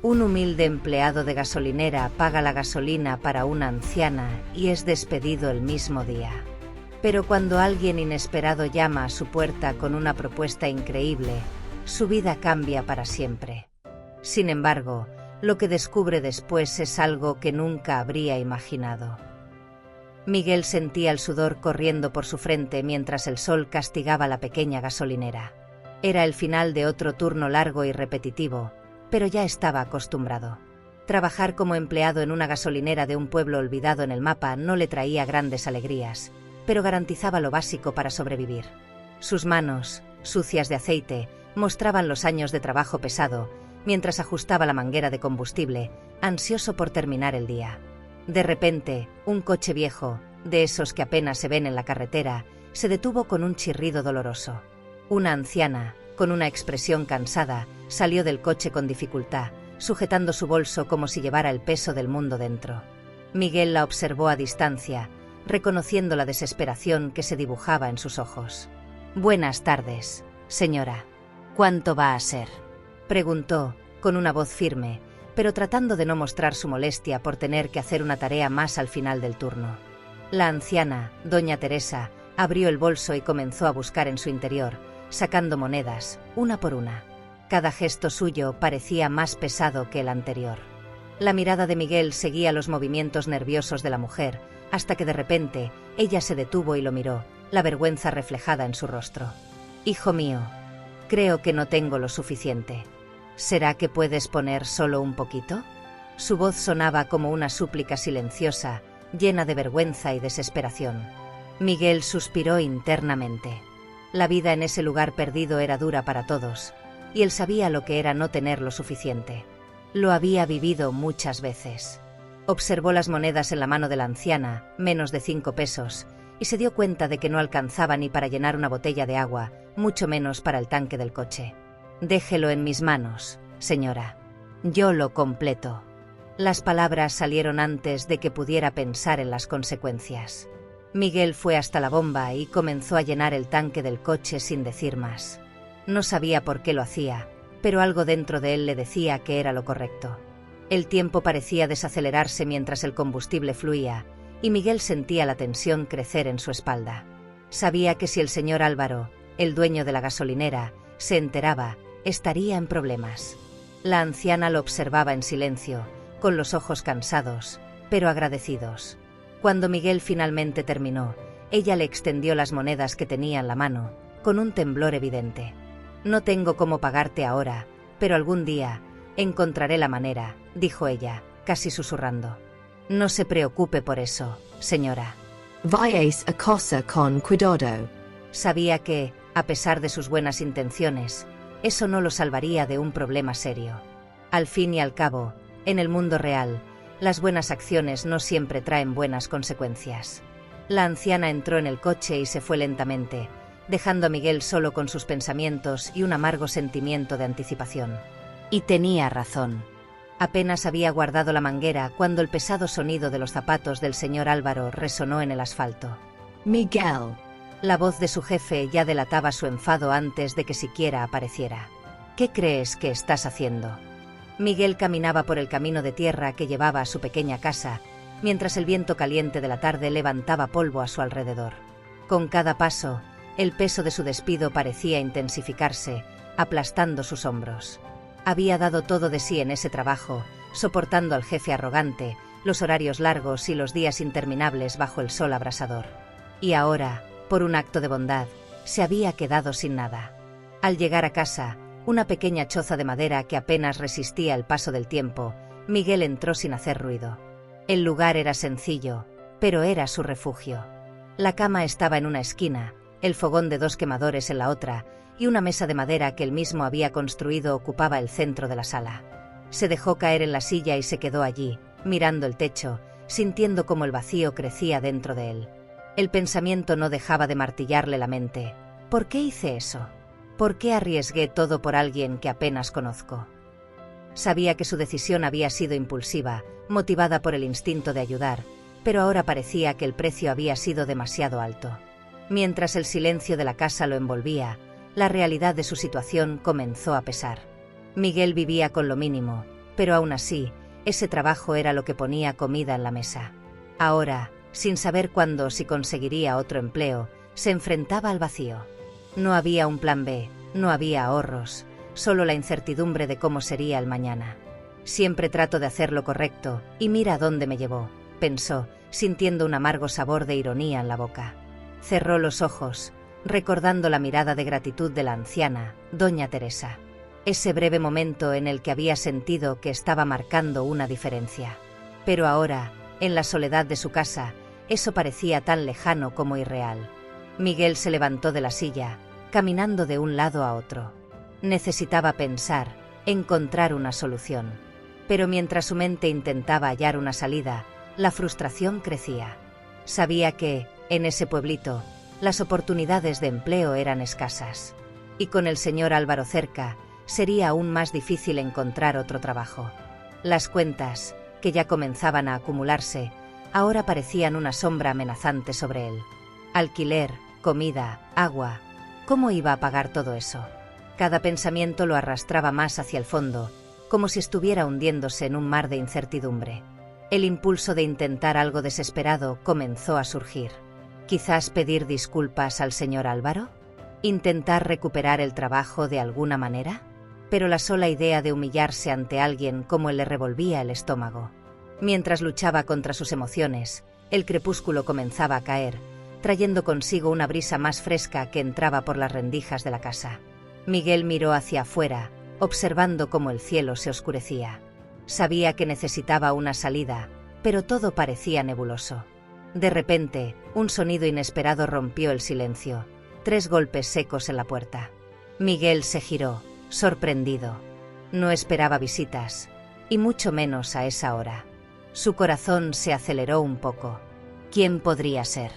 Un humilde empleado de gasolinera paga la gasolina para una anciana y es despedido el mismo día. Pero cuando alguien inesperado llama a su puerta con una propuesta increíble, su vida cambia para siempre. Sin embargo, lo que descubre después es algo que nunca habría imaginado. Miguel sentía el sudor corriendo por su frente mientras el sol castigaba la pequeña gasolinera. Era el final de otro turno largo y repetitivo, pero ya estaba acostumbrado. Trabajar como empleado en una gasolinera de un pueblo olvidado en el mapa no le traía grandes alegrías, pero garantizaba lo básico para sobrevivir. Sus manos, sucias de aceite, mostraban los años de trabajo pesado, mientras ajustaba la manguera de combustible, ansioso por terminar el día. De repente, un coche viejo, de esos que apenas se ven en la carretera, se detuvo con un chirrido doloroso. Una anciana, con una expresión cansada, salió del coche con dificultad, sujetando su bolso como si llevara el peso del mundo dentro. Miguel la observó a distancia, reconociendo la desesperación que se dibujaba en sus ojos. «Buenas tardes, señora. ¿Cuánto va a ser?», preguntó, con una voz firme, pero tratando de no mostrar su molestia por tener que hacer una tarea más al final del turno. La anciana, doña Teresa, abrió el bolso y comenzó a buscar en su interior, sacando monedas, una por una. Cada gesto suyo parecía más pesado que el anterior. La mirada de Miguel seguía los movimientos nerviosos de la mujer, hasta que de repente, ella se detuvo y lo miró, la vergüenza reflejada en su rostro. «Hijo mío, creo que no tengo lo suficiente. ¿Será que puedes poner solo un poquito?». Su voz sonaba como una súplica silenciosa, llena de vergüenza y desesperación. Miguel suspiró internamente. La vida en ese lugar perdido era dura para todos, y él sabía lo que era no tener lo suficiente. Lo había vivido muchas veces. Observó las monedas en la mano de la anciana, menos de 5 pesos, y se dio cuenta de que no alcanzaba ni para llenar una botella de agua, mucho menos para el tanque del coche. «Déjelo en mis manos, señora. Yo lo completo». Las palabras salieron antes de que pudiera pensar en las consecuencias. Miguel fue hasta la bomba y comenzó a llenar el tanque del coche sin decir más. No sabía por qué lo hacía, pero algo dentro de él le decía que era lo correcto. El tiempo parecía desacelerarse mientras el combustible fluía, y Miguel sentía la tensión crecer en su espalda. Sabía que si el señor Álvaro, el dueño de la gasolinera, se enteraba, estaría en problemas. La anciana lo observaba en silencio, con los ojos cansados, pero agradecidos. Cuando Miguel finalmente terminó, ella le extendió las monedas que tenía en la mano, con un temblor evidente. «No tengo cómo pagarte ahora, pero algún día encontraré la manera», dijo ella, casi susurrando. «No se preocupe por eso, señora». Vies a cosa con cuidado. Sabía que, a pesar de sus buenas intenciones, eso no lo salvaría de un problema serio. Al fin y al cabo, en el mundo real, las buenas acciones no siempre traen buenas consecuencias. La anciana entró en el coche y se fue lentamente, dejando a Miguel solo con sus pensamientos y un amargo sentimiento de anticipación. Y tenía razón. Apenas había guardado la manguera cuando el pesado sonido de los zapatos del señor Álvaro resonó en el asfalto. «Miguel». La voz de su jefe ya delataba su enfado antes de que siquiera apareciera. «¿Qué crees que estás haciendo?». Miguel caminaba por el camino de tierra que llevaba a su pequeña casa, mientras el viento caliente de la tarde levantaba polvo a su alrededor. Con cada paso, el peso de su despido parecía intensificarse, aplastando sus hombros. Había dado todo de sí en ese trabajo, soportando al jefe arrogante, los horarios largos y los días interminables bajo el sol abrasador. Y ahora, por un acto de bondad, se había quedado sin nada. Al llegar a casa, una pequeña choza de madera que apenas resistía el paso del tiempo, Miguel entró sin hacer ruido. El lugar era sencillo, pero era su refugio. La cama estaba en una esquina, el fogón de 2 quemadores en la otra, y una mesa de madera que él mismo había construido ocupaba el centro de la sala. Se dejó caer en la silla y se quedó allí, mirando el techo, sintiendo cómo el vacío crecía dentro de él. El pensamiento no dejaba de martillarle la mente. ¿Por qué hice eso? ¿Por qué arriesgué todo por alguien que apenas conozco? Sabía que su decisión había sido impulsiva, motivada por el instinto de ayudar, pero ahora parecía que el precio había sido demasiado alto. Mientras el silencio de la casa lo envolvía, la realidad de su situación comenzó a pesar. Miguel vivía con lo mínimo, pero aún así, ese trabajo era lo que ponía comida en la mesa. Ahora, sin saber cuándo o si conseguiría otro empleo, se enfrentaba al vacío. No había un plan B, no había ahorros, solo la incertidumbre de cómo sería el mañana. Siempre trato de hacer lo correcto, y mira a dónde me llevó, pensó, sintiendo un amargo sabor de ironía en la boca. Cerró los ojos, recordando la mirada de gratitud de la anciana, doña Teresa. Ese breve momento en el que había sentido que estaba marcando una diferencia. Pero ahora, en la soledad de su casa, eso parecía tan lejano como irreal. Miguel se levantó de la silla, caminando de un lado a otro. Necesitaba pensar, encontrar una solución. Pero mientras su mente intentaba hallar una salida, la frustración crecía. Sabía que, en ese pueblito, las oportunidades de empleo eran escasas. Y con el señor Álvaro cerca, sería aún más difícil encontrar otro trabajo. Las cuentas, que ya comenzaban a acumularse, ahora parecían una sombra amenazante sobre él. Alquiler, comida, agua. ¿Cómo iba a pagar todo eso? Cada pensamiento lo arrastraba más hacia el fondo, como si estuviera hundiéndose en un mar de incertidumbre. El impulso de intentar algo desesperado comenzó a surgir. ¿Quizás pedir disculpas al señor Álvaro? ¿Intentar recuperar el trabajo de alguna manera? Pero la sola idea de humillarse ante alguien como él le revolvía el estómago. Mientras luchaba contra sus emociones, el crepúsculo comenzaba a caer, trayendo consigo una brisa más fresca que entraba por las rendijas de la casa. Miguel miró hacia afuera, observando cómo el cielo se oscurecía. Sabía que necesitaba una salida, pero todo parecía nebuloso. De repente, un sonido inesperado rompió el silencio. 3 golpes secos en la puerta. Miguel se giró, sorprendido. No esperaba visitas, y mucho menos a esa hora. Su corazón se aceleró un poco. ¿Quién podría ser?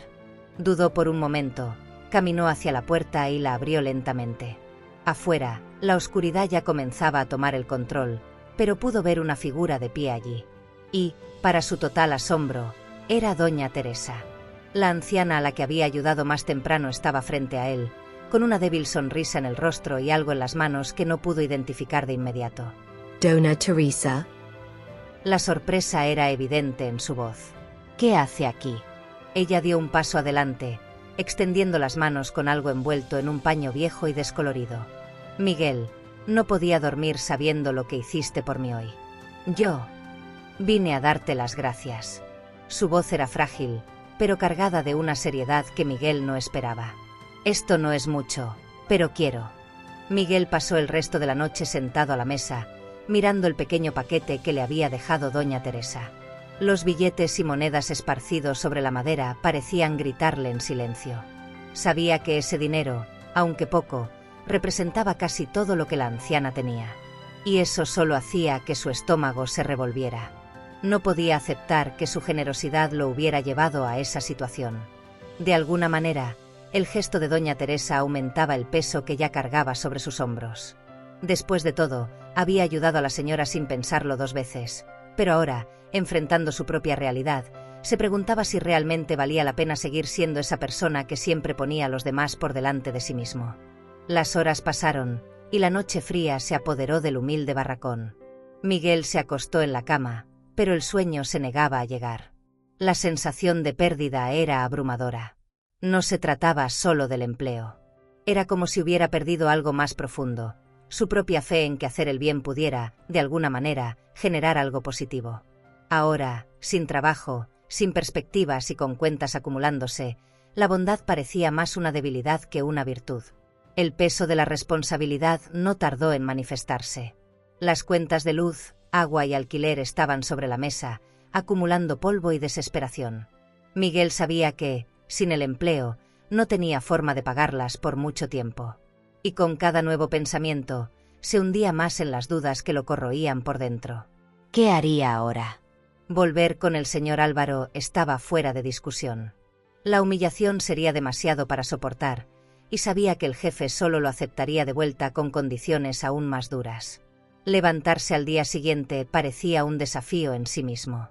Dudó por un momento, caminó hacia la puerta y la abrió lentamente. Afuera, la oscuridad ya comenzaba a tomar el control, pero pudo ver una figura de pie allí. Y, para su total asombro, era doña Teresa. La anciana a la que había ayudado más temprano estaba frente a él, con una débil sonrisa en el rostro y algo en las manos que no pudo identificar de inmediato. Dona Teresa. La sorpresa era evidente en su voz. ¿Qué hace aquí? Ella dio un paso adelante, extendiendo las manos con algo envuelto en un paño viejo y descolorido. Miguel, no podía dormir sabiendo lo que hiciste por mí hoy. Yo vine a darte las gracias. Su voz era frágil, pero cargada de una seriedad que Miguel no esperaba. Esto no es mucho, pero quiero. Miguel pasó el resto de la noche sentado a la mesa, mirando el pequeño paquete que le había dejado doña Teresa. Los billetes y monedas esparcidos sobre la madera parecían gritarle en silencio. Sabía que ese dinero, aunque poco, representaba casi todo lo que la anciana tenía. Y eso solo hacía que su estómago se revolviera. No podía aceptar que su generosidad lo hubiera llevado a esa situación. De alguna manera, el gesto de doña Teresa aumentaba el peso que ya cargaba sobre sus hombros. Después de todo, había ayudado a la señora sin pensarlo 2 veces, pero ahora, enfrentando su propia realidad, se preguntaba si realmente valía la pena seguir siendo esa persona que siempre ponía a los demás por delante de sí mismo. Las horas pasaron, y la noche fría se apoderó del humilde barracón. Miguel se acostó en la cama, pero el sueño se negaba a llegar. La sensación de pérdida era abrumadora. No se trataba solo del empleo. Era como si hubiera perdido algo más profundo, su propia fe en que hacer el bien pudiera, de alguna manera, generar algo positivo. Ahora, sin trabajo, sin perspectivas y con cuentas acumulándose, la bondad parecía más una debilidad que una virtud. El peso de la responsabilidad no tardó en manifestarse. Las cuentas de luz, agua y alquiler estaban sobre la mesa, acumulando polvo y desesperación. Miguel sabía que, sin el empleo, no tenía forma de pagarlas por mucho tiempo. Y con cada nuevo pensamiento, se hundía más en las dudas que lo corroían por dentro. ¿Qué haría ahora? Volver con el señor Álvaro estaba fuera de discusión. La humillación sería demasiado para soportar, y sabía que el jefe solo lo aceptaría de vuelta con condiciones aún más duras. Levantarse al día siguiente parecía un desafío en sí mismo.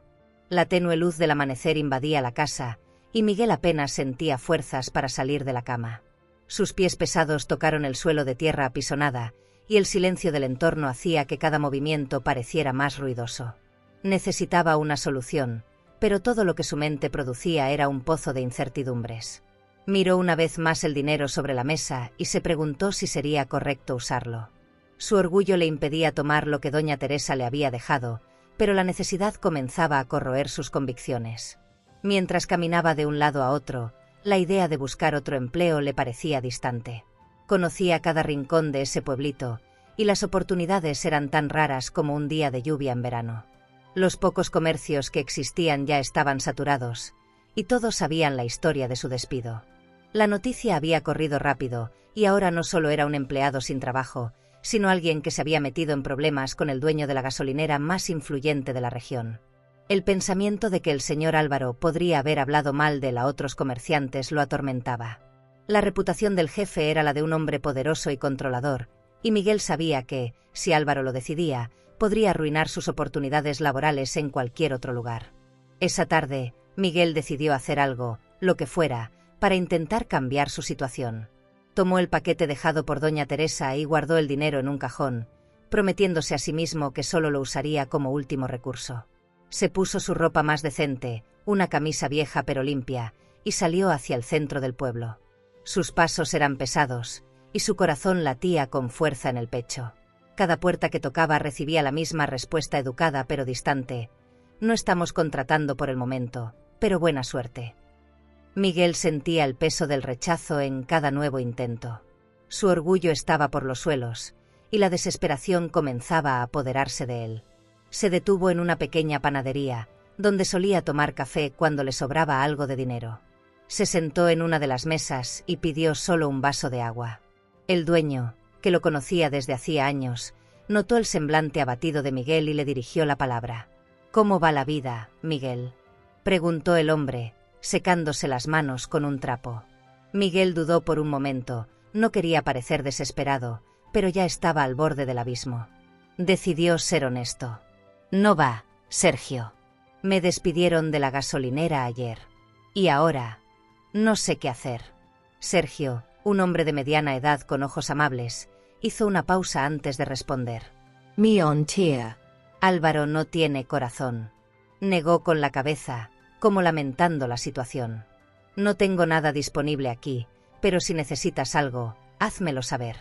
La tenue luz del amanecer invadía la casa, y Miguel apenas sentía fuerzas para salir de la cama. Sus pies pesados tocaron el suelo de tierra apisonada, y el silencio del entorno hacía que cada movimiento pareciera más ruidoso. Necesitaba una solución, pero todo lo que su mente producía era un pozo de incertidumbres. Miró una vez más el dinero sobre la mesa y se preguntó si sería correcto usarlo. Su orgullo le impedía tomar lo que doña Teresa le había dejado, pero la necesidad comenzaba a corroer sus convicciones. Mientras caminaba de un lado a otro, la idea de buscar otro empleo le parecía distante. Conocía cada rincón de ese pueblito, y las oportunidades eran tan raras como un día de lluvia en verano. Los pocos comercios que existían ya estaban saturados, y todos sabían la historia de su despido. La noticia había corrido rápido, y ahora no solo era un empleado sin trabajo, sino alguien que se había metido en problemas con el dueño de la gasolinera más influyente de la región. El pensamiento de que el señor Álvaro podría haber hablado mal de él a otros comerciantes lo atormentaba. La reputación del jefe era la de un hombre poderoso y controlador, y Miguel sabía que, si Álvaro lo decidía, podría arruinar sus oportunidades laborales en cualquier otro lugar. Esa tarde, Miguel decidió hacer algo, lo que fuera, para intentar cambiar su situación. Tomó el paquete dejado por doña Teresa y guardó el dinero en un cajón, prometiéndose a sí mismo que solo lo usaría como último recurso. Se puso su ropa más decente, una camisa vieja pero limpia, y salió hacia el centro del pueblo. Sus pasos eran pesados, y su corazón latía con fuerza en el pecho. Cada puerta que tocaba recibía la misma respuesta educada pero distante: no estamos contratando por el momento, pero buena suerte. Miguel sentía el peso del rechazo en cada nuevo intento. Su orgullo estaba por los suelos, y la desesperación comenzaba a apoderarse de él. Se detuvo en una pequeña panadería, donde solía tomar café cuando le sobraba algo de dinero. Se sentó en una de las mesas y pidió solo un vaso de agua. El dueño, que lo conocía desde hacía años, notó el semblante abatido de Miguel y le dirigió la palabra. «¿Cómo va la vida, Miguel?», preguntó el hombre, secándose las manos con un trapo. Miguel dudó por un momento, no quería parecer desesperado, pero ya estaba al borde del abismo. Decidió ser honesto. «No va, Sergio. Me despidieron de la gasolinera ayer. Y ahora, no sé qué hacer». Sergio, un hombre de mediana edad con ojos amables, hizo una pausa antes de responder. Mion Tia. «Álvaro no tiene corazón», negó con la cabeza, como lamentando la situación. «No tengo nada disponible aquí, pero si necesitas algo, házmelo saber».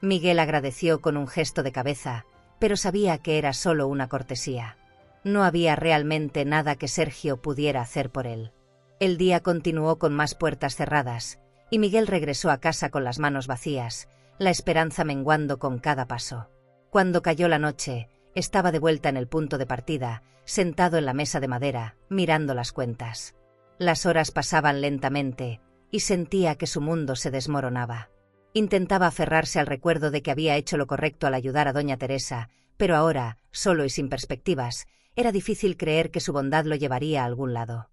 Miguel agradeció con un gesto de cabeza, pero sabía que era solo una cortesía. No había realmente nada que Sergio pudiera hacer por él. El día continuó con más puertas cerradas, y Miguel regresó a casa con las manos vacías, la esperanza menguando con cada paso. Cuando cayó la noche, estaba de vuelta en el punto de partida, sentado en la mesa de madera, mirando las cuentas. Las horas pasaban lentamente, y sentía que su mundo se desmoronaba. Intentaba aferrarse al recuerdo de que había hecho lo correcto al ayudar a doña Teresa, pero ahora, solo y sin perspectivas, era difícil creer que su bondad lo llevaría a algún lado.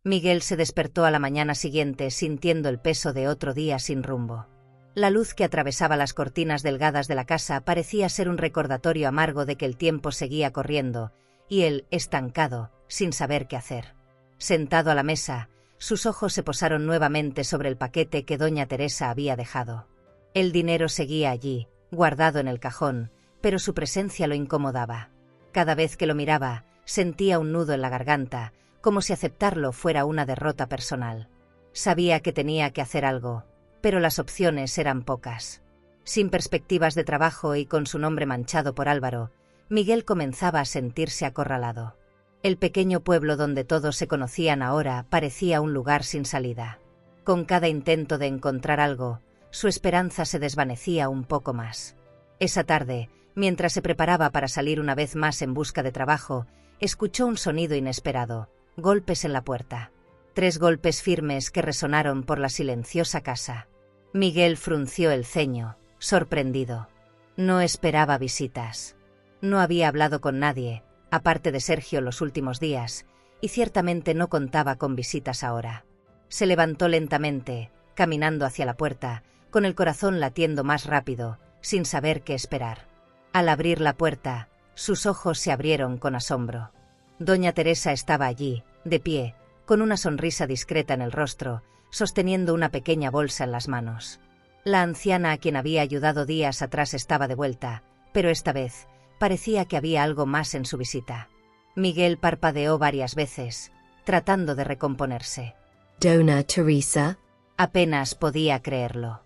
Miguel se despertó a la mañana siguiente sintiendo el peso de otro día sin rumbo. La luz que atravesaba las cortinas delgadas de la casa parecía ser un recordatorio amargo de que el tiempo seguía corriendo, y él, estancado, sin saber qué hacer. Sentado a la mesa, sus ojos se posaron nuevamente sobre el paquete que doña Teresa había dejado. El dinero seguía allí, guardado en el cajón, pero su presencia lo incomodaba. Cada vez que lo miraba, sentía un nudo en la garganta, como si aceptarlo fuera una derrota personal. Sabía que tenía que hacer algo, pero las opciones eran pocas. Sin perspectivas de trabajo y con su nombre manchado por Álvaro, Miguel comenzaba a sentirse acorralado. El pequeño pueblo donde todos se conocían ahora parecía un lugar sin salida. Con cada intento de encontrar algo, su esperanza se desvanecía un poco más. Esa tarde, mientras se preparaba para salir una vez más en busca de trabajo, escuchó un sonido inesperado, golpes en la puerta. 3 golpes firmes que resonaron por la silenciosa casa. Miguel frunció el ceño, sorprendido. No esperaba visitas. No había hablado con nadie, aparte de Sergio los últimos días, y ciertamente no contaba con visitas ahora. Se levantó lentamente, caminando hacia la puerta, con el corazón latiendo más rápido, sin saber qué esperar. Al abrir la puerta, sus ojos se abrieron con asombro. Doña Teresa estaba allí, de pie, con una sonrisa discreta en el rostro, sosteniendo una pequeña bolsa en las manos. La anciana a quien había ayudado días atrás estaba de vuelta, pero esta vez parecía que había algo más en su visita. Miguel parpadeó varias veces, tratando de recomponerse. Dona Teresa. Apenas podía creerlo.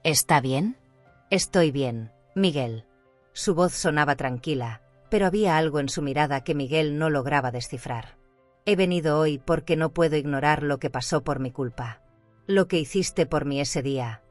¿Está bien? Estoy bien, Miguel. Su voz sonaba tranquila, pero había algo en su mirada que Miguel no lograba descifrar. He venido hoy porque no puedo ignorar lo que pasó por mi culpa. Lo que hiciste por mí ese día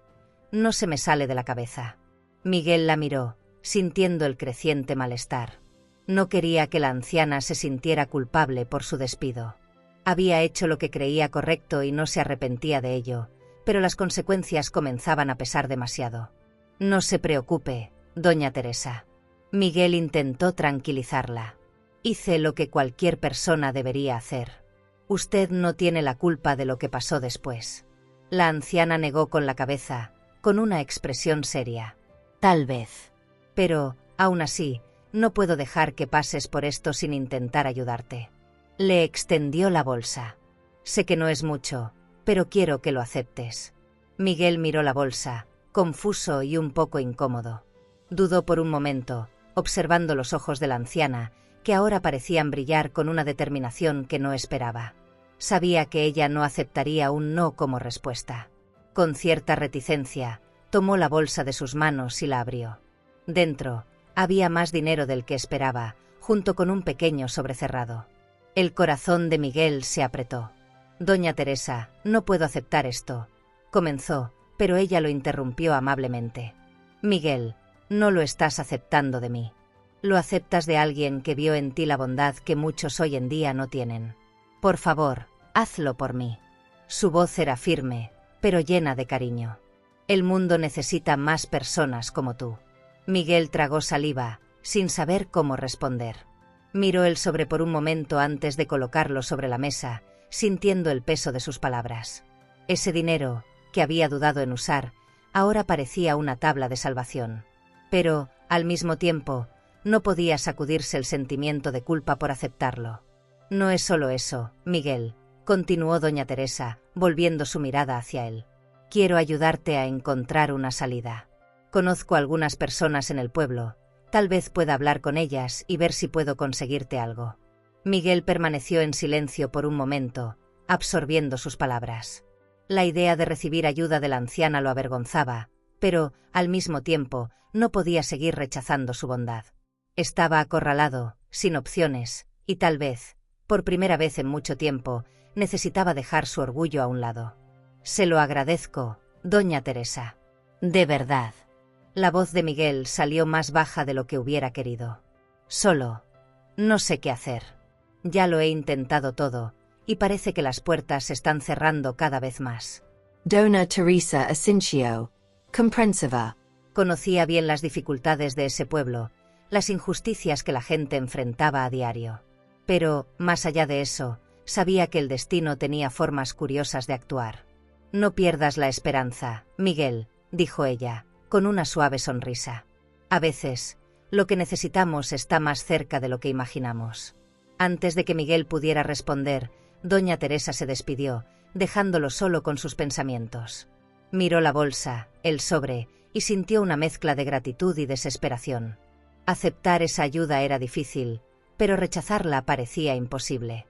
no se me sale de la cabeza. Miguel la miró, sintiendo el creciente malestar. No quería que la anciana se sintiera culpable por su despido. Había hecho lo que creía correcto y no se arrepentía de ello, pero las consecuencias comenzaban a pesar demasiado. No se preocupe, doña Teresa. Miguel intentó tranquilizarla. Hice lo que cualquier persona debería hacer. Usted no tiene la culpa de lo que pasó después. La anciana negó con la cabeza, con una expresión seria. Tal vez. Pero, aún así, no puedo dejar que pases por esto sin intentar ayudarte. Le extendió la bolsa. Sé que no es mucho, pero quiero que lo aceptes. Miguel miró la bolsa, confuso y un poco incómodo. Dudó por un momento, observando los ojos de la anciana, que ahora parecían brillar con una determinación que no esperaba. Sabía que ella no aceptaría un no como respuesta. Con cierta reticencia, tomó la bolsa de sus manos y la abrió. Dentro, había más dinero del que esperaba, junto con un pequeño sobrecerrado. El corazón de Miguel se apretó. Doña Teresa, no puedo aceptar esto, comenzó, pero ella lo interrumpió amablemente. Miguel, no lo estás aceptando de mí. Lo aceptas de alguien que vio en ti la bondad que muchos hoy en día no tienen. Por favor, hazlo por mí. Su voz era firme, pero llena de cariño. El mundo necesita más personas como tú. Miguel tragó saliva, sin saber cómo responder. Miró el sobre por un momento antes de colocarlo sobre la mesa, sintiendo el peso de sus palabras. Ese dinero, que había dudado en usar, ahora parecía una tabla de salvación. Pero, al mismo tiempo, no podía sacudirse el sentimiento de culpa por aceptarlo. No es solo eso, Miguel, continuó doña Teresa, volviendo su mirada hacia él. Quiero ayudarte a encontrar una salida. Conozco a algunas personas en el pueblo, tal vez pueda hablar con ellas y ver si puedo conseguirte algo. Miguel permaneció en silencio por un momento, absorbiendo sus palabras. La idea de recibir ayuda de la anciana lo avergonzaba, pero, al mismo tiempo, no podía seguir rechazando su bondad. Estaba acorralado, sin opciones, y tal vez, por primera vez en mucho tiempo, necesitaba dejar su orgullo a un lado. Se lo agradezco, doña Teresa. De verdad. La voz de Miguel salió más baja de lo que hubiera querido. Solo, no sé qué hacer. Ya lo he intentado todo, y parece que las puertas se están cerrando cada vez más. Dona Teresa Asincio. Comprensiva. Conocía bien las dificultades de ese pueblo, las injusticias que la gente enfrentaba a diario. Pero, más allá de eso, sabía que el destino tenía formas curiosas de actuar. No pierdas la esperanza, Miguel, dijo ella, con una suave sonrisa. A veces, lo que necesitamos está más cerca de lo que imaginamos. Antes de que Miguel pudiera responder, doña Teresa se despidió, dejándolo solo con sus pensamientos. Miró la bolsa, el sobre, y sintió una mezcla de gratitud y desesperación. Aceptar esa ayuda era difícil, pero rechazarla parecía imposible.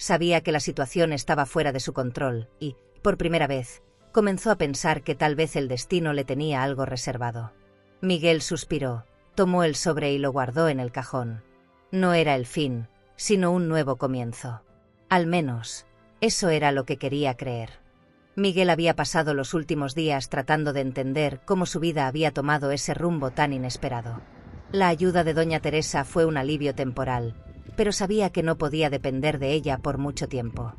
Sabía que la situación estaba fuera de su control y, por primera vez, comenzó a pensar que tal vez el destino le tenía algo reservado. Miguel suspiró, tomó el sobre y lo guardó en el cajón. No era el fin, sino un nuevo comienzo. Al menos, eso era lo que quería creer. Miguel había pasado los últimos días tratando de entender cómo su vida había tomado ese rumbo tan inesperado. La ayuda de doña Teresa fue un alivio temporal, pero sabía que no podía depender de ella por mucho tiempo.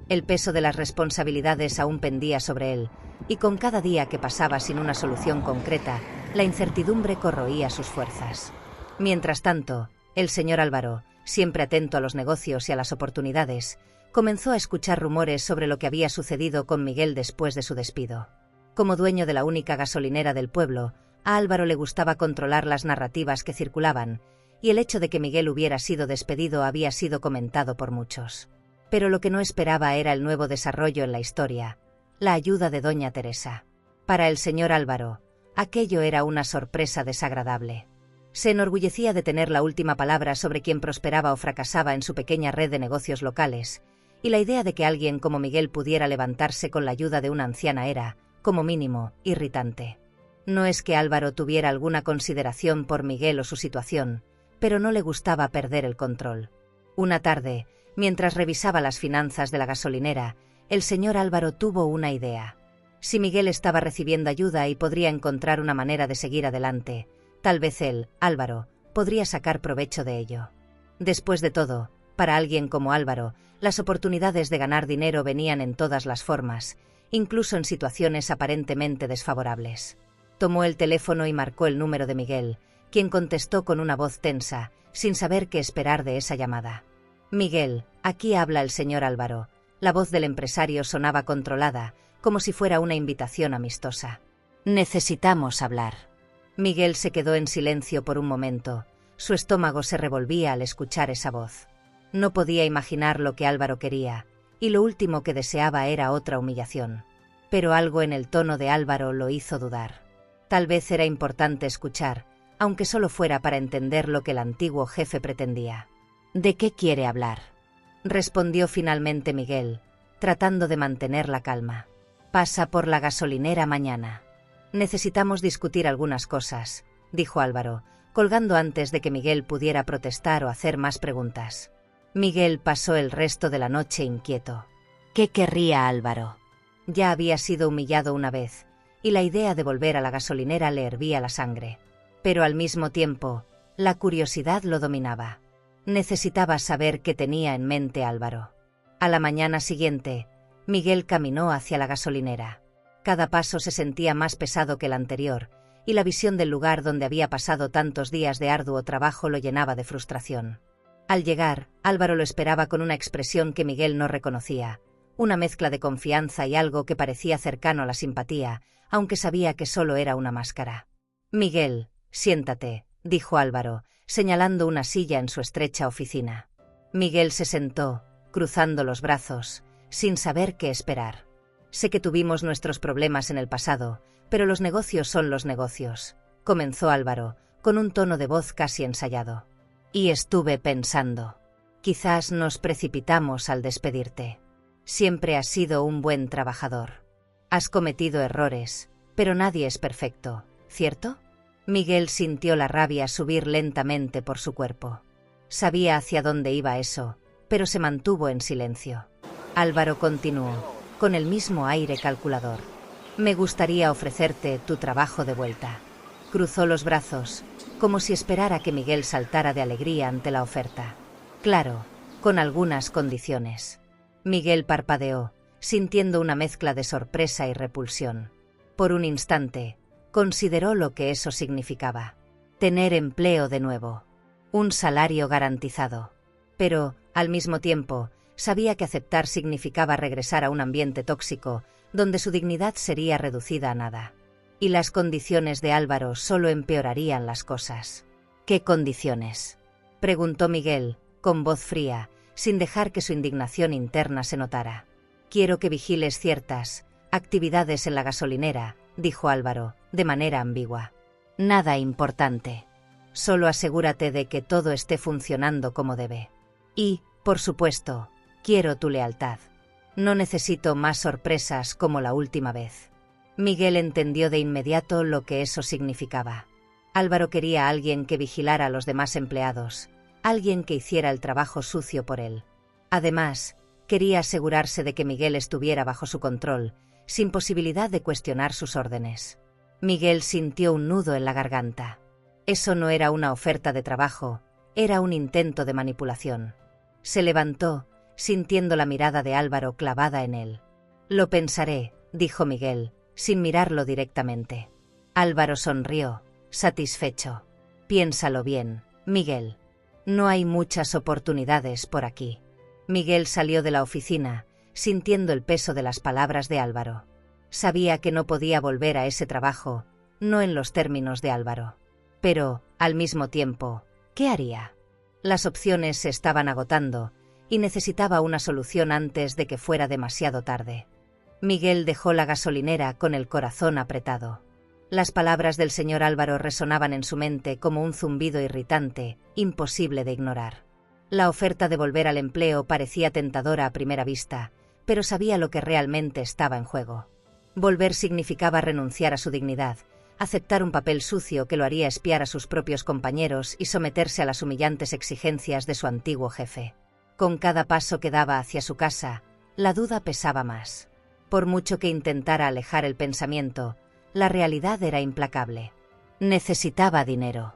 El peso de las responsabilidades aún pendía sobre él, y con cada día que pasaba sin una solución concreta, la incertidumbre corroía sus fuerzas. Mientras tanto, el señor Álvaro, siempre atento a los negocios y a las oportunidades, comenzó a escuchar rumores sobre lo que había sucedido con Miguel después de su despido. Como dueño de la única gasolinera del pueblo, a Álvaro le gustaba controlar las narrativas que circulaban, y el hecho de que Miguel hubiera sido despedido había sido comentado por muchos. Pero lo que no esperaba era el nuevo desarrollo en la historia, la ayuda de doña Teresa. Para el señor Álvaro, Aquello era una sorpresa desagradable. Se enorgullecía de tener la última palabra sobre quién prosperaba o fracasaba en su pequeña red de negocios locales, y la idea de que alguien como Miguel pudiera levantarse con la ayuda de una anciana era, como mínimo, irritante. No es que Álvaro tuviera alguna consideración por Miguel o su situación, pero no le gustaba perder el control. Una tarde, mientras revisaba las finanzas de la gasolinera, el señor Álvaro tuvo una idea. Si Miguel estaba recibiendo ayuda y podría encontrar una manera de seguir adelante, tal vez él, Álvaro, podría sacar provecho de ello. Después de todo, para alguien como Álvaro, las oportunidades de ganar dinero venían en todas las formas, incluso en situaciones aparentemente desfavorables. Tomó el teléfono y marcó el número de Miguel, quien contestó con una voz tensa, sin saber qué esperar de esa llamada. «Miguel, aquí habla el señor Álvaro». La voz del empresario sonaba controlada, como si fuera una invitación amistosa. Necesitamos hablar. Miguel se quedó en silencio por un momento. Su estómago se revolvía al escuchar esa voz. No podía imaginar lo que Álvaro quería, y lo último que deseaba era otra humillación. Pero algo en el tono de Álvaro lo hizo dudar. Tal vez era importante escuchar, aunque solo fuera para entender lo que el antiguo jefe pretendía. ¿De qué quiere hablar?, respondió finalmente Miguel, tratando de mantener la calma. «Pasa por la gasolinera mañana. Necesitamos discutir algunas cosas», dijo Álvaro, colgando antes de que Miguel pudiera protestar o hacer más preguntas. Miguel pasó el resto de la noche inquieto. ¿Qué querría Álvaro? Ya había sido humillado una vez, y la idea de volver a la gasolinera le hervía la sangre. Pero al mismo tiempo, la curiosidad lo dominaba. Necesitaba saber qué tenía en mente Álvaro. A la mañana siguiente, Miguel caminó hacia la gasolinera. Cada paso se sentía más pesado que el anterior, y la visión del lugar donde había pasado tantos días de arduo trabajo lo llenaba de frustración. Al llegar, Álvaro lo esperaba con una expresión que Miguel no reconocía, una mezcla de confianza y algo que parecía cercano a la simpatía, aunque sabía que solo era una máscara. «Miguel, siéntate», dijo Álvaro, señalando una silla en su estrecha oficina. Miguel se sentó, cruzando los brazos, sin saber qué esperar. «Sé que tuvimos nuestros problemas en el pasado, pero los negocios son los negocios», comenzó Álvaro, con un tono de voz casi ensayado. «Y estuve pensando. Quizás nos precipitamos al despedirte. Siempre has sido un buen trabajador. Has cometido errores, pero nadie es perfecto, ¿cierto?» Miguel sintió la rabia subir lentamente por su cuerpo. Sabía hacia dónde iba eso, pero se mantuvo en silencio. Álvaro continuó, con el mismo aire calculador. «Me gustaría ofrecerte tu trabajo de vuelta». Cruzó los brazos, como si esperara que Miguel saltara de alegría ante la oferta. «Claro, con algunas condiciones». Miguel parpadeó, sintiendo una mezcla de sorpresa y repulsión. Por un instante, consideró lo que eso significaba. Tener empleo de nuevo. Un salario garantizado. Pero, al mismo tiempo, sabía que aceptar significaba regresar a un ambiente tóxico, donde su dignidad sería reducida a nada. Y las condiciones de Álvaro solo empeorarían las cosas. «¿Qué condiciones?», preguntó Miguel, con voz fría, sin dejar que su indignación interna se notara. «Quiero que vigiles ciertas actividades en la gasolinera», dijo Álvaro, de manera ambigua. «Nada importante. Solo asegúrate de que todo esté funcionando como debe. Y, por supuesto, quiero tu lealtad. No necesito más sorpresas como la última vez». Miguel entendió de inmediato lo que eso significaba. Álvaro quería a alguien que vigilara a los demás empleados, alguien que hiciera el trabajo sucio por él. Además, quería asegurarse de que Miguel estuviera bajo su control, sin posibilidad de cuestionar sus órdenes. Miguel sintió un nudo en la garganta. Eso no era una oferta de trabajo, era un intento de manipulación. Se levantó, sintiendo la mirada de Álvaro clavada en él. «Lo pensaré», dijo Miguel, sin mirarlo directamente. Álvaro sonrió, satisfecho. «Piénsalo bien, Miguel. No hay muchas oportunidades por aquí». Miguel salió de la oficina, sintiendo el peso de las palabras de Álvaro. Sabía que no podía volver a ese trabajo, no en los términos de Álvaro. Pero, al mismo tiempo, ¿qué haría? Las opciones se estaban agotando, y necesitaba una solución antes de que fuera demasiado tarde. Miguel dejó la gasolinera con el corazón apretado. Las palabras del señor Álvaro resonaban en su mente como un zumbido irritante, imposible de ignorar. La oferta de volver al empleo parecía tentadora a primera vista, pero sabía lo que realmente estaba en juego. Volver significaba renunciar a su dignidad, aceptar un papel sucio que lo haría espiar a sus propios compañeros y someterse a las humillantes exigencias de su antiguo jefe. Con cada paso que daba hacia su casa, la duda pesaba más. Por mucho que intentara alejar el pensamiento, la realidad era implacable. Necesitaba dinero.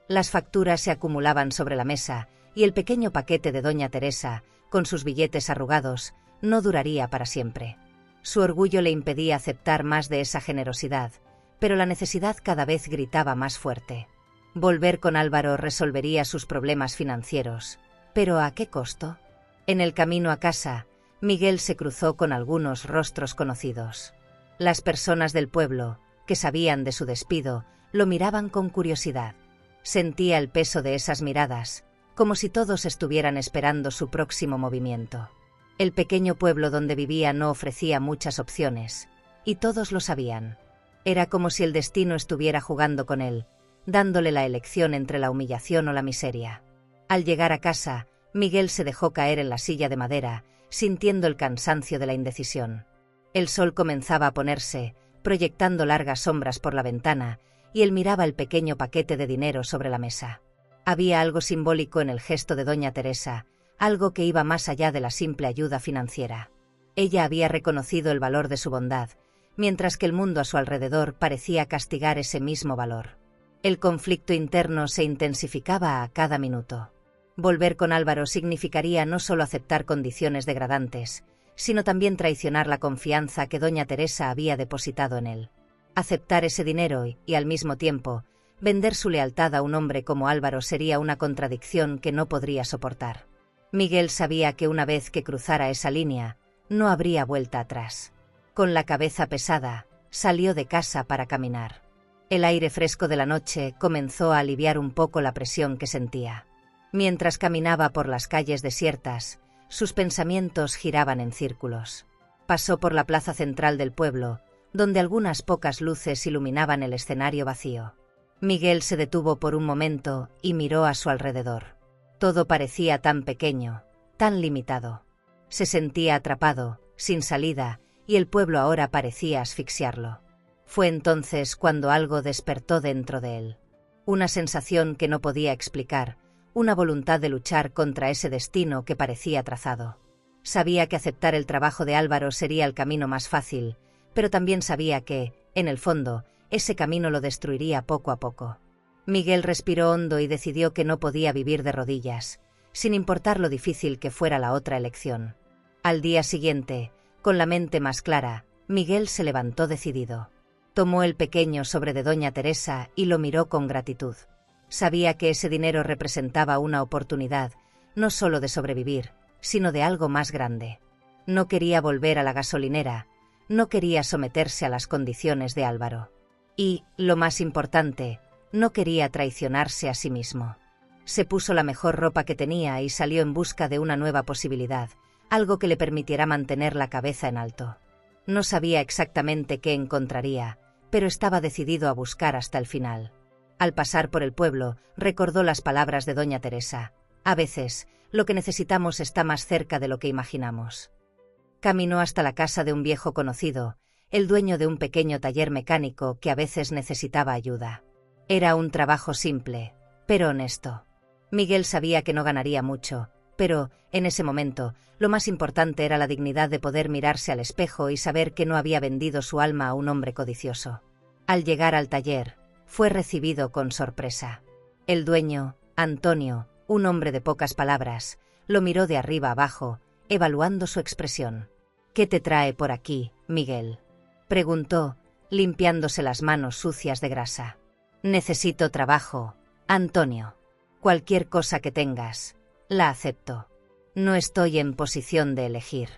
Las facturas se acumulaban sobre la mesa y el pequeño paquete de doña Teresa, con sus billetes arrugados, no duraría para siempre. Su orgullo le impedía aceptar más de esa generosidad, pero la necesidad cada vez gritaba más fuerte. Volver con Álvaro resolvería sus problemas financieros, pero ¿a qué costo? En el camino a casa, Miguel se cruzó con algunos rostros conocidos. Las personas del pueblo, que sabían de su despido, lo miraban con curiosidad. Sentía el peso de esas miradas, como si todos estuvieran esperando su próximo movimiento. El pequeño pueblo donde vivía no ofrecía muchas opciones, y todos lo sabían. Era como si el destino estuviera jugando con él, dándole la elección entre la humillación o la miseria. Al llegar a casa, Miguel se dejó caer en la silla de madera, sintiendo el cansancio de la indecisión. El sol comenzaba a ponerse, proyectando largas sombras por la ventana, y él miraba el pequeño paquete de dinero sobre la mesa. Había algo simbólico en el gesto de doña Teresa, algo que iba más allá de la simple ayuda financiera. Ella había reconocido el valor de su bondad, mientras que el mundo a su alrededor parecía castigar ese mismo valor. El conflicto interno se intensificaba a cada minuto. Volver con Álvaro significaría no solo aceptar condiciones degradantes, sino también traicionar la confianza que doña Teresa había depositado en él. Aceptar ese dinero y, al mismo tiempo, vender su lealtad a un hombre como Álvaro sería una contradicción que no podría soportar. Miguel sabía que una vez que cruzara esa línea, no habría vuelta atrás. Con la cabeza pesada, salió de casa para caminar. El aire fresco de la noche comenzó a aliviar un poco la presión que sentía. Mientras caminaba por las calles desiertas, sus pensamientos giraban en círculos. Pasó por la plaza central del pueblo, donde algunas pocas luces iluminaban el escenario vacío. Miguel se detuvo por un momento y miró a su alrededor. Todo parecía tan pequeño, tan limitado. Se sentía atrapado, sin salida, y el pueblo ahora parecía asfixiarlo. Fue entonces cuando algo despertó dentro de él. Una sensación que no podía explicar, una voluntad de luchar contra ese destino que parecía trazado. Sabía que aceptar el trabajo de Álvaro sería el camino más fácil, pero también sabía que, en el fondo, ese camino lo destruiría poco a poco. Miguel respiró hondo y decidió que no podía vivir de rodillas, sin importar lo difícil que fuera la otra elección. Al día siguiente, con la mente más clara, Miguel se levantó decidido. Tomó el pequeño sobre de doña Teresa y lo miró con gratitud. Sabía que ese dinero representaba una oportunidad, no solo de sobrevivir, sino de algo más grande. No quería volver a la gasolinera, no quería someterse a las condiciones de Álvaro. Y, lo más importante, no quería traicionarse a sí mismo. Se puso la mejor ropa que tenía y salió en busca de una nueva posibilidad, algo que le permitiera mantener la cabeza en alto. No sabía exactamente qué encontraría, pero estaba decidido a buscar hasta el final. Al pasar por el pueblo, recordó las palabras de doña Teresa: a veces, lo que necesitamos está más cerca de lo que imaginamos. Caminó hasta la casa de un viejo conocido, el dueño de un pequeño taller mecánico que a veces necesitaba ayuda. Era un trabajo simple, pero honesto. Miguel sabía que no ganaría mucho, pero, en ese momento, lo más importante era la dignidad de poder mirarse al espejo y saber que no había vendido su alma a un hombre codicioso. Al llegar al taller, fue recibido con sorpresa. El dueño, Antonio, un hombre de pocas palabras, lo miró de arriba abajo, evaluando su expresión. «¿Qué te trae por aquí, Miguel?», preguntó, limpiándose las manos sucias de grasa. «Necesito trabajo, Antonio. Cualquier cosa que tengas, la acepto. No estoy en posición de elegir».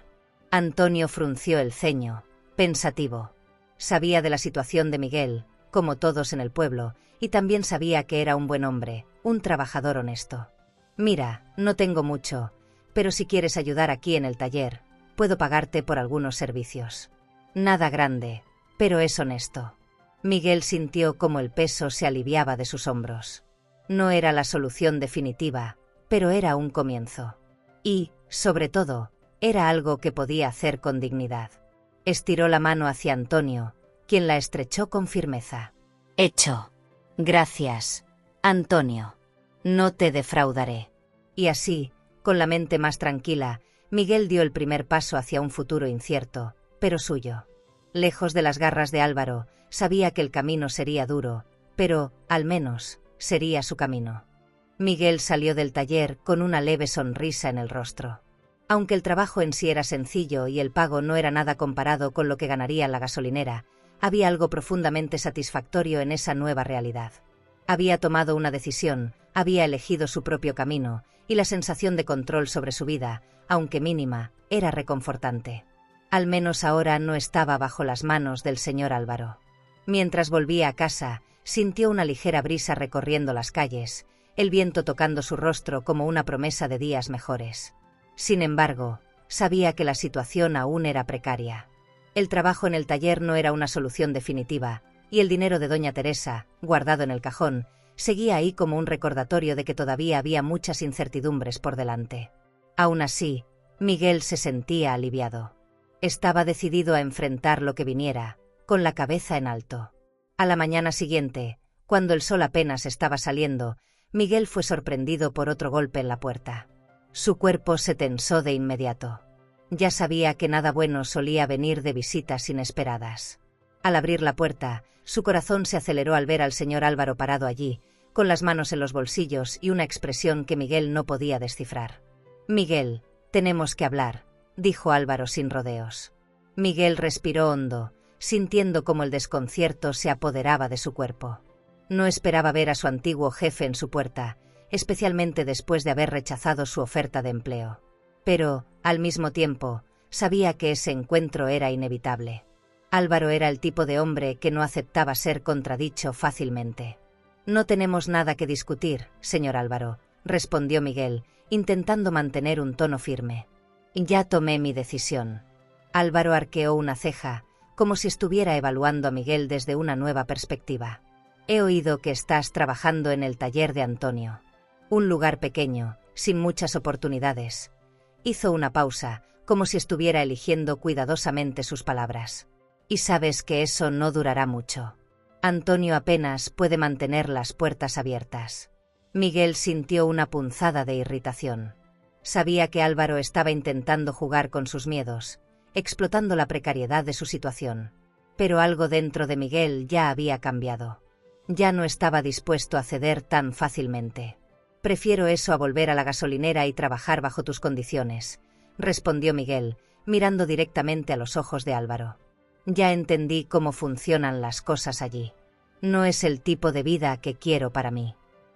Antonio frunció el ceño, pensativo. Sabía de la situación de Miguel, como todos en el pueblo, y también sabía que era un buen hombre, un trabajador honesto. «Mira, no tengo mucho, pero si quieres ayudar aquí en el taller, puedo pagarte por algunos servicios. Nada grande, pero es honesto». Miguel sintió cómo el peso se aliviaba de sus hombros. No era la solución definitiva, pero era un comienzo. Y, sobre todo, era algo que podía hacer con dignidad. Estiró la mano hacia Antonio, quien la estrechó con firmeza. Hecho. Gracias, Antonio. No te defraudaré. Y así, con la mente más tranquila, Miguel dio el primer paso hacia un futuro incierto, pero suyo. Lejos de las garras de Álvaro, sabía que el camino sería duro, pero, al menos, sería su camino. Miguel salió del taller con una leve sonrisa en el rostro. Aunque el trabajo en sí era sencillo y el pago no era nada comparado con lo que ganaría en la gasolinera, había algo profundamente satisfactorio en esa nueva realidad. Había tomado una decisión, había elegido su propio camino, y la sensación de control sobre su vida, aunque mínima, era reconfortante. Al menos ahora no estaba bajo las manos del señor Álvaro. Mientras volvía a casa, sintió una ligera brisa recorriendo las calles, el viento tocando su rostro como una promesa de días mejores. Sin embargo, sabía que la situación aún era precaria. El trabajo en el taller no era una solución definitiva, y el dinero de doña Teresa, guardado en el cajón, seguía ahí como un recordatorio de que todavía había muchas incertidumbres por delante. Aún así, Miguel se sentía aliviado. Estaba decidido a enfrentar lo que viniera, con la cabeza en alto. A la mañana siguiente, cuando el sol apenas estaba saliendo, Miguel fue sorprendido por otro golpe en la puerta. Su cuerpo se tensó de inmediato. Ya sabía que nada bueno solía venir de visitas inesperadas. Al abrir la puerta, su corazón se aceleró al ver al señor Álvaro parado allí, con las manos en los bolsillos y una expresión que Miguel no podía descifrar. «Miguel, tenemos que hablar», dijo Álvaro sin rodeos. Miguel respiró hondo, sintiendo cómo el desconcierto se apoderaba de su cuerpo. No esperaba ver a su antiguo jefe en su puerta, especialmente después de haber rechazado su oferta de empleo. Pero, al mismo tiempo, sabía que ese encuentro era inevitable. Álvaro era el tipo de hombre que no aceptaba ser contradicho fácilmente. «No tenemos nada que discutir, señor Álvaro», respondió Miguel, intentando mantener un tono firme. «Ya tomé mi decisión». Álvaro arqueó una ceja, como si estuviera evaluando a Miguel desde una nueva perspectiva. «He oído que estás trabajando en el taller de Antonio. Un lugar pequeño, sin muchas oportunidades». Hizo una pausa, como si estuviera eligiendo cuidadosamente sus palabras. «Y sabes que eso no durará mucho. Antonio apenas puede mantener las puertas abiertas». Miguel sintió una punzada de irritación. Sabía que Álvaro estaba intentando jugar con sus miedos, explotando la precariedad de su situación. Pero algo dentro de Miguel ya había cambiado. Ya no estaba dispuesto a ceder tan fácilmente. «Prefiero eso a volver a la gasolinera y trabajar bajo tus condiciones», respondió Miguel, mirando directamente a los ojos de Álvaro. «Ya entendí cómo funcionan las cosas allí. No es el tipo de vida que quiero para mí».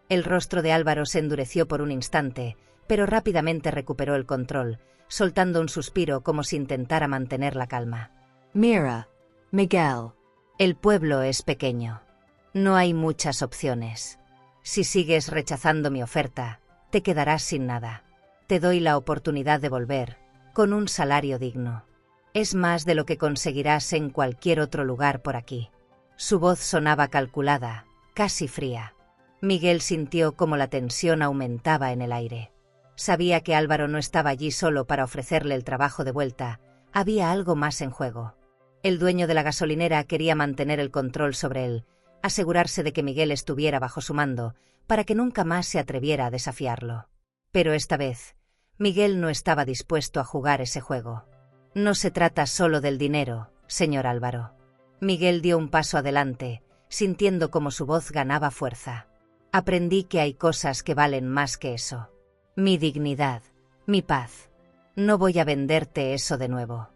El rostro de Álvaro se endureció por un instante, pero rápidamente recuperó el control, soltando un suspiro como si intentara mantener la calma. Mira, Miguel. El pueblo es pequeño. No hay muchas opciones. Si sigues rechazando mi oferta, te quedarás sin nada. Te doy la oportunidad de volver, con un salario digno. Es más de lo que conseguirás en cualquier otro lugar por aquí». Su voz sonaba calculada, casi fría. Miguel sintió cómo la tensión aumentaba en el aire. Sabía que Álvaro no estaba allí solo para ofrecerle el trabajo de vuelta, había algo más en juego. El dueño de la gasolinera quería mantener el control sobre él, asegurarse de que Miguel estuviera bajo su mando, para que nunca más se atreviera a desafiarlo. Pero esta vez, Miguel no estaba dispuesto a jugar ese juego. «No se trata solo del dinero, señor Álvaro». Miguel dio un paso adelante, sintiendo cómo su voz ganaba fuerza. «Aprendí que hay cosas que valen más que eso. Mi dignidad, mi paz. No voy a venderte eso de nuevo».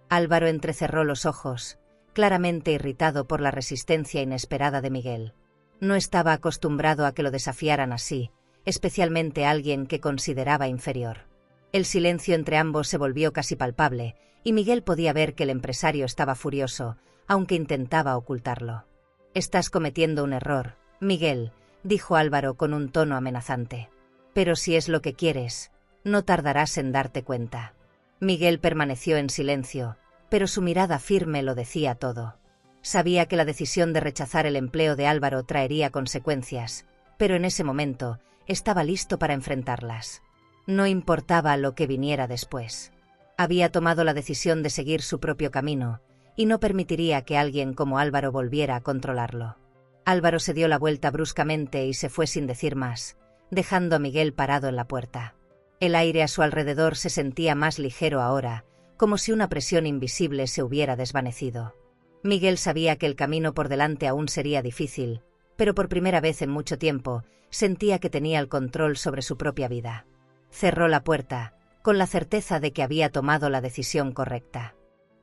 Álvaro entrecerró los ojos, claramente irritado por la resistencia inesperada de Miguel. No estaba acostumbrado a que lo desafiaran así, especialmente a alguien que consideraba inferior. El silencio entre ambos se volvió casi palpable, y Miguel podía ver que el empresario estaba furioso, aunque intentaba ocultarlo. «Estás cometiendo un error, Miguel», dijo Álvaro con un tono amenazante. «Pero si es lo que quieres, no tardarás en darte cuenta». Miguel permaneció en silencio, pero su mirada firme lo decía todo. Sabía que la decisión de rechazar el empleo de Álvaro traería consecuencias, pero en ese momento estaba listo para enfrentarlas. No importaba lo que viniera después. Había tomado la decisión de seguir su propio camino, y no permitiría que alguien como Álvaro volviera a controlarlo. Álvaro se dio la vuelta bruscamente y se fue sin decir más, dejando a Miguel parado en la puerta. El aire a su alrededor se sentía más ligero ahora, como si una presión invisible se hubiera desvanecido. Miguel sabía que el camino por delante aún sería difícil, pero por primera vez en mucho tiempo sentía que tenía el control sobre su propia vida. Cerró la puerta, con la certeza de que había tomado la decisión correcta.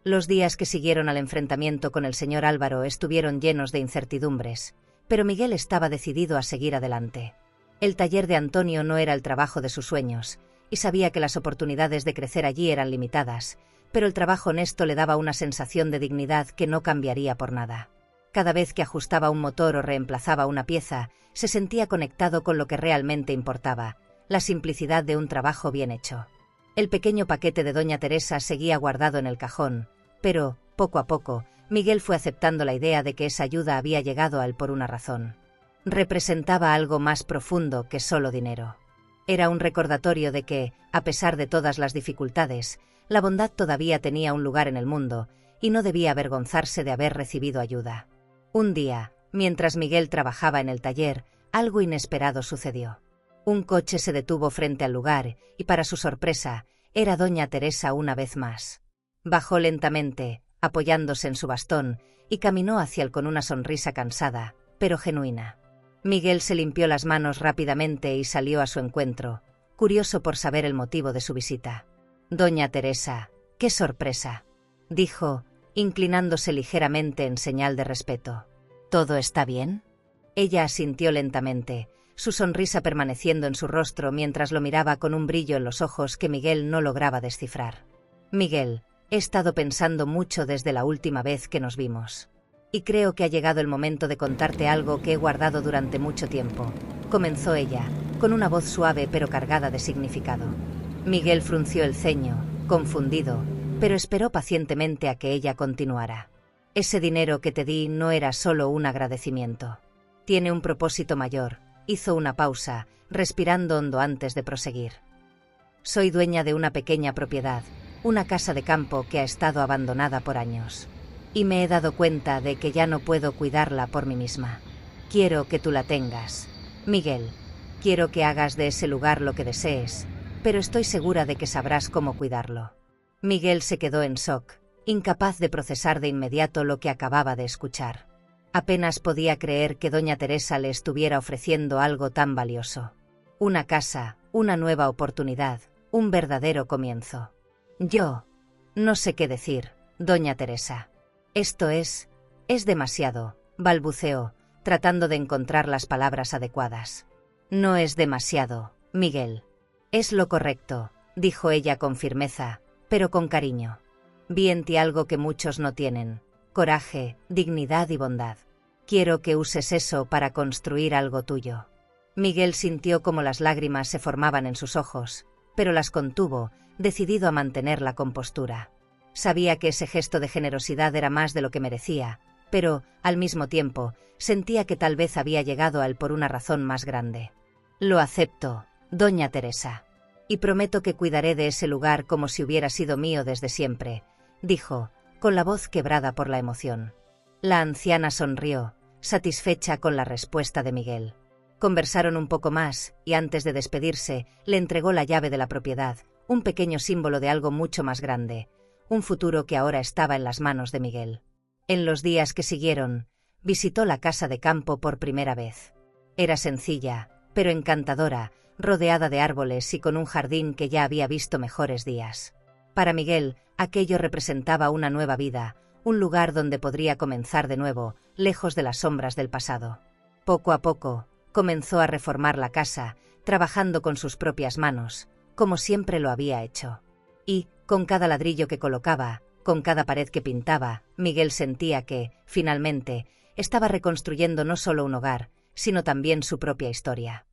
Los días que siguieron al enfrentamiento con el señor Álvaro estuvieron llenos de incertidumbres, pero Miguel estaba decidido a seguir adelante. El taller de Antonio no era el trabajo de sus sueños, y sabía que las oportunidades de crecer allí eran limitadas, pero el trabajo honesto le daba una sensación de dignidad que no cambiaría por nada. Cada vez que ajustaba un motor o reemplazaba una pieza, se sentía conectado con lo que realmente importaba, la simplicidad de un trabajo bien hecho. El pequeño paquete de doña Teresa seguía guardado en el cajón, pero, poco a poco, Miguel fue aceptando la idea de que esa ayuda había llegado a él por una razón. Representaba algo más profundo que solo dinero. Era un recordatorio de que, a pesar de todas las dificultades, la bondad todavía tenía un lugar en el mundo, y no debía avergonzarse de haber recibido ayuda. Un día, mientras Miguel trabajaba en el taller, algo inesperado sucedió. Un coche se detuvo frente al lugar, y para su sorpresa, era doña Teresa una vez más. Bajó lentamente, apoyándose en su bastón, y caminó hacia él con una sonrisa cansada, pero genuina. Miguel se limpió las manos rápidamente y salió a su encuentro, curioso por saber el motivo de su visita. «Doña Teresa, qué sorpresa», dijo, inclinándose ligeramente en señal de respeto. «¿Todo está bien?». Ella asintió lentamente, su sonrisa permaneciendo en su rostro mientras lo miraba con un brillo en los ojos que Miguel no lograba descifrar. «Miguel, he estado pensando mucho desde la última vez que nos vimos. Y creo que ha llegado el momento de contarte algo que he guardado durante mucho tiempo», comenzó ella, con una voz suave pero cargada de significado. Miguel frunció el ceño, confundido, pero esperó pacientemente a que ella continuara. «Ese dinero que te di no era solo un agradecimiento. Tiene un propósito mayor», hizo una pausa, respirando hondo antes de proseguir. «Soy dueña de una pequeña propiedad, una casa de campo que ha estado abandonada por años. Y me he dado cuenta de que ya no puedo cuidarla por mí misma. Quiero que tú la tengas. Miguel, quiero que hagas de ese lugar lo que desees, pero estoy segura de que sabrás cómo cuidarlo». Miguel se quedó en shock, incapaz de procesar de inmediato lo que acababa de escuchar. Apenas podía creer que doña Teresa le estuviera ofreciendo algo tan valioso. Una casa, una nueva oportunidad, un verdadero comienzo. «Yo no sé qué decir, doña Teresa. Esto es demasiado», balbuceó, tratando de encontrar las palabras adecuadas. «No es demasiado, Miguel. Es lo correcto», dijo ella con firmeza, pero con cariño. «Vi en ti algo que muchos no tienen: coraje, dignidad y bondad. Quiero que uses eso para construir algo tuyo». Miguel sintió como las lágrimas se formaban en sus ojos, pero las contuvo, decidido a mantener la compostura. Sabía que ese gesto de generosidad era más de lo que merecía, pero, al mismo tiempo, sentía que tal vez había llegado a él por una razón más grande. «Lo acepto, doña Teresa. Y prometo que cuidaré de ese lugar como si hubiera sido mío desde siempre», dijo, con la voz quebrada por la emoción. La anciana sonrió, satisfecha con la respuesta de Miguel. Conversaron un poco más, y antes de despedirse, le entregó la llave de la propiedad, un pequeño símbolo de algo mucho más grande, un futuro que ahora estaba en las manos de Miguel. En los días que siguieron, visitó la casa de campo por primera vez. Era sencilla, pero encantadora, rodeada de árboles y con un jardín que ya había visto mejores días. Para Miguel, aquello representaba una nueva vida, un lugar donde podría comenzar de nuevo, lejos de las sombras del pasado. Poco a poco, comenzó a reformar la casa, trabajando con sus propias manos, como siempre lo había hecho. Y, con cada ladrillo que colocaba, con cada pared que pintaba, Miguel sentía que, finalmente, estaba reconstruyendo no solo un hogar, sino también su propia historia.